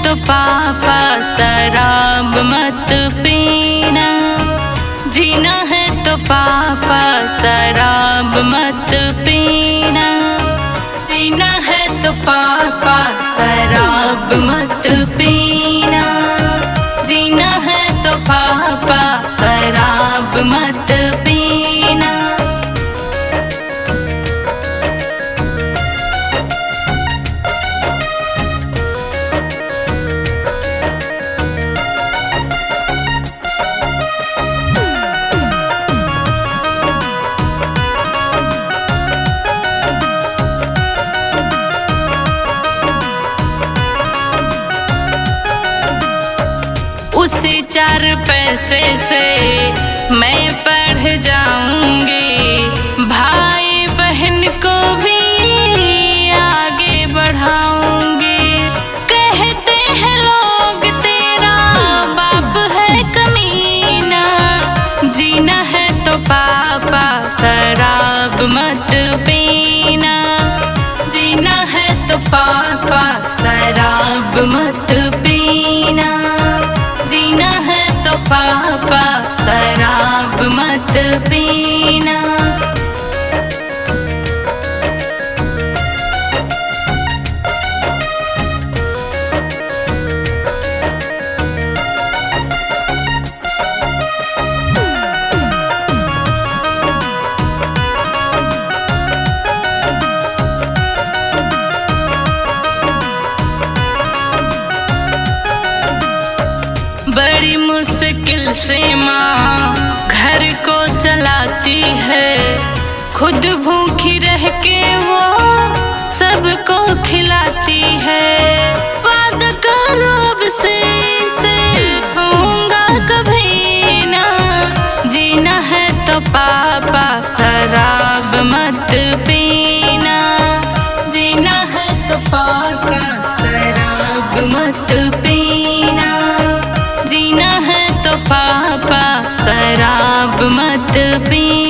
तो पापा शराब मत पीना। जीना है तो पापा शराब मत पीना। जीना है तो पापा शराब मत पीना। जीना है तो पापा शराब मत पीना। उसी 4 पैसे से मैं पढ़ जाऊंगी। भाई बहन को भी आगे बढ़ाऊंगी। कहते हैं लोग तेरा बाप है कमीना। जीना है तो पापा शराब मत पीना। जीना है तो पापा शराब मत पीना। जीना है तो पापा शराब मत पीना। बड़ी मुश्किल से माँ घर को चलाती है। खुद भूखी रह के वो सबको खिलाती है। वादा करो अब से होऊंगा कभी ना। जीना है तो पापा शराब मत पीना। जीना है तो पापा शराब मत पीना। जीना है तो पापा शराब मत पीना।